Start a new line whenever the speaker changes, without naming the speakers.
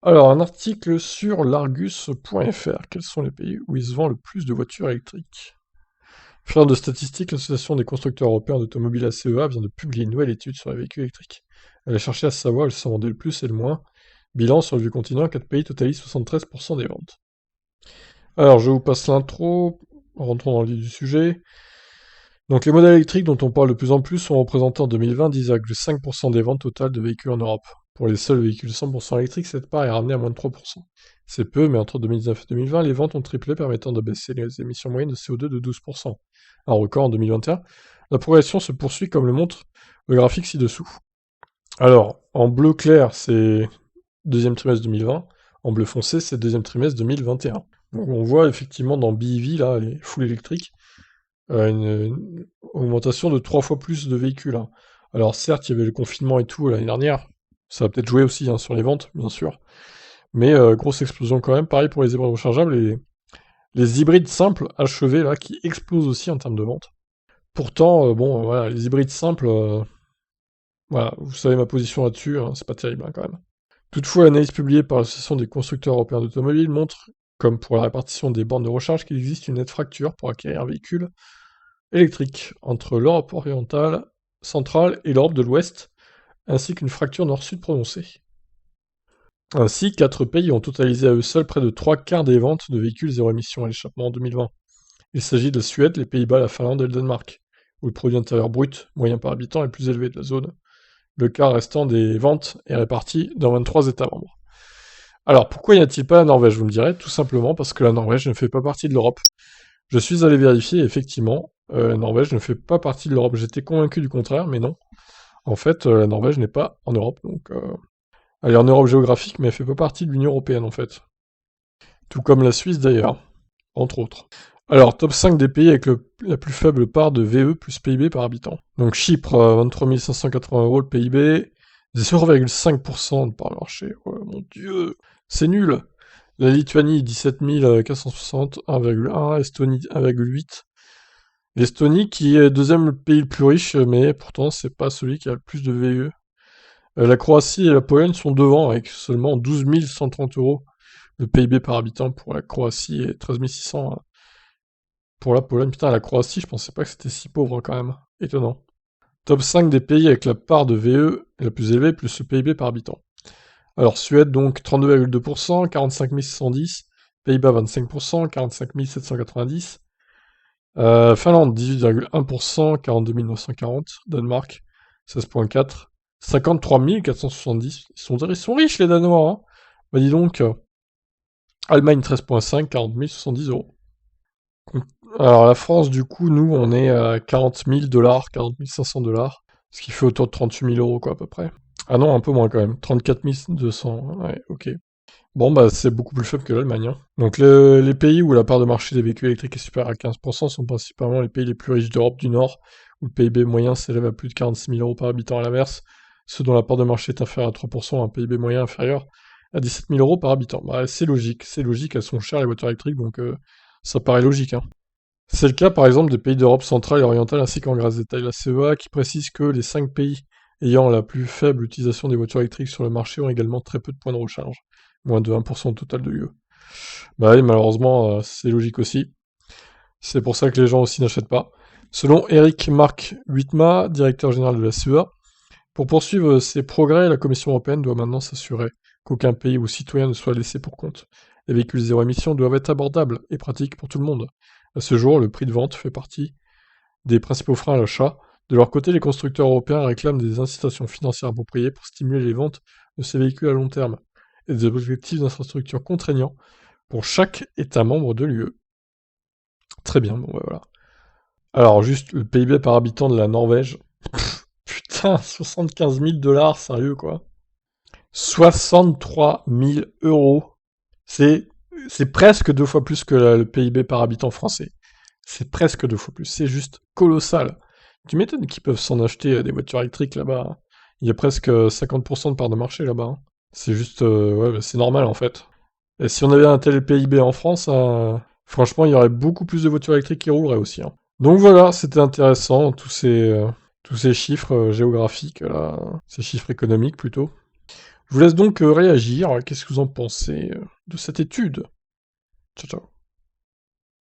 Alors, un article sur l'Argus.fr. Quels sont les pays où il se vend le plus de voitures électriques? Fier de statistiques, l'Association des constructeurs européens d'automobiles ACEA vient de publier une nouvelle étude sur les véhicules électriques. Elle a cherché à savoir où ils se vendaient le plus et le moins. Bilan, sur le vieux continent, 4 pays totalisent 73% des ventes. Alors, je vous passe l'intro, rentrons dans le vif du sujet. Donc, les modèles électriques dont on parle de plus en plus sont représentés en 2020 10,5% des ventes totales de véhicules en Europe. Pour les seuls véhicules 100% électriques, cette part est ramenée à moins de 3%. C'est peu, mais entre 2019 et 2020, les ventes ont triplé, permettant de baisser les émissions moyennes de CO2 de 12%. Un record en 2021. La progression se poursuit comme le montre le graphique ci-dessous. Alors, en bleu clair, c'est deuxième trimestre 2020. En bleu foncé, c'est deuxième trimestre 2021. Donc on voit effectivement dans BEV, là, les full électriques, une augmentation de 3 fois plus de véhicules, hein. Alors certes, il y avait le confinement et tout l'année dernière, ça a peut-être joué aussi, hein, sur les ventes, bien sûr, mais grosse explosion quand même. Pareil pour les hybrides rechargeables et les hybrides simples achevés, là, qui explosent aussi en termes de vente. Pourtant, bon, voilà, les hybrides simples, voilà, vous savez ma position là-dessus, hein, c'est pas terrible, hein, quand même. Toutefois, l'analyse publiée par l'Association des constructeurs européens d'automobiles montre, comme pour la répartition des bornes de recharge, qu'il existe une nette fracture pour acquérir un véhicule électrique entre l'Europe orientale, centrale et l'Europe de l'Ouest, ainsi qu'une fracture nord-sud prononcée. Ainsi, 4 pays ont totalisé à eux seuls près de 3 quarts des ventes de véhicules zéro émission à l'échappement en 2020. Il s'agit de la Suède, les Pays-Bas, la Finlande et le Danemark, où le produit intérieur brut moyen par habitant est le plus élevé de la zone. Le quart restant des ventes est réparti dans 23 États membres. Alors, pourquoi n'y a-t-il pas la Norvège, vous me direz? Tout simplement parce que la Norvège ne fait pas partie de l'Europe. Je suis allé vérifier, effectivement, la Norvège ne fait pas partie de l'Europe. J'étais convaincu du contraire, mais non. En fait, la Norvège n'est pas en Europe, donc elle est en Europe géographique, mais elle fait pas partie de l'Union européenne, en fait. Tout comme la Suisse, d'ailleurs, entre autres. Alors, top 5 des pays avec la plus faible part de VE plus PIB par habitant. Donc Chypre, 23 580 euros le PIB, 0,5% de part de marché. Ouais, mon dieu, c'est nul. La Lituanie, 17 460, 1,1, Estonie, 1,8. L'Estonie, qui est deuxième pays le plus riche, mais pourtant, c'est pas celui qui a le plus de VE. La Croatie et la Pologne sont devant, avec seulement 12 130 euros le PIB par habitant pour la Croatie et 13 600 pour la Pologne. Putain, la Croatie, je pensais pas que c'était si pauvre quand même. Étonnant. Top 5 des pays avec la part de VE la plus élevée, plus le PIB par habitant. Alors, Suède, donc 32,2%, 45 610. Pays-Bas, 25%, 45 790. Finlande, 18,1%, 42 940. Danemark, 16,4%, 53 470. Ils sont riches, les Danois, hein. Bah dis donc, Allemagne, 13,5, 40 070 euros. Alors la France, du coup, nous, on est à 40 000 $, 40 500 $, ce qui fait autour de 38 000 euros, quoi, à peu près. Ah non, un peu moins quand même, 34 200, ouais, ok. Bon, bah c'est beaucoup plus faible que l'Allemagne, hein. Donc les pays où la part de marché des véhicules électriques est supérieure à 15% sont principalement les pays les plus riches d'Europe du Nord, où le PIB moyen s'élève à plus de 46 000 euros par habitant. À l'inverse, ceux dont la part de marché est inférieure à 3% ont un PIB moyen inférieur à 17 000 euros par habitant. Bah c'est logique, elles sont chères les voitures électriques, donc ça paraît logique, hein. C'est le cas par exemple des pays d'Europe centrale et orientale ainsi qu'en Grèce. Détaille la CEA qui précise que les 5 pays ayant la plus faible utilisation des voitures électriques sur le marché ont également très peu de points de recharge, moins de 1% au total de l'UE. Bah oui, malheureusement, c'est logique aussi. C'est pour ça que les gens aussi n'achètent pas. Selon Eric Marc Huitma, directeur général de la CEA, pour poursuivre ces progrès, la Commission européenne doit maintenant s'assurer qu'aucun pays ou citoyen ne soit laissé pour compte. Les véhicules zéro émission doivent être abordables et pratiques pour tout le monde. À ce jour, le prix de vente fait partie des principaux freins à l'achat. De leur côté, les constructeurs européens réclament des incitations financières appropriées pour stimuler les ventes de ces véhicules à long terme et des objectifs d'infrastructure contraignants pour chaque État membre de l'UE. Très bien, bon bah voilà. Alors juste le PIB par habitant de la Norvège. Putain, 75 000 $, sérieux quoi. 63 000 euros. C'est c'est presque 2 fois plus que le PIB par habitant français. C'est presque 2 fois plus. C'est juste colossal. Tu m'étonnes qu'ils peuvent s'en acheter des voitures électriques là-bas, hein. Il y a presque 50% de part de marché là-bas, hein. C'est juste, ouais, bah, c'est normal en fait. Et si on avait un tel PIB en France, franchement, il y aurait beaucoup plus de voitures électriques qui rouleraient aussi, hein. Donc voilà, c'était intéressant, tous ces chiffres géographiques, là, ces chiffres économiques plutôt. Je vous laisse donc réagir. Qu'est-ce que vous en pensez de cette étude? Ciao, ciao.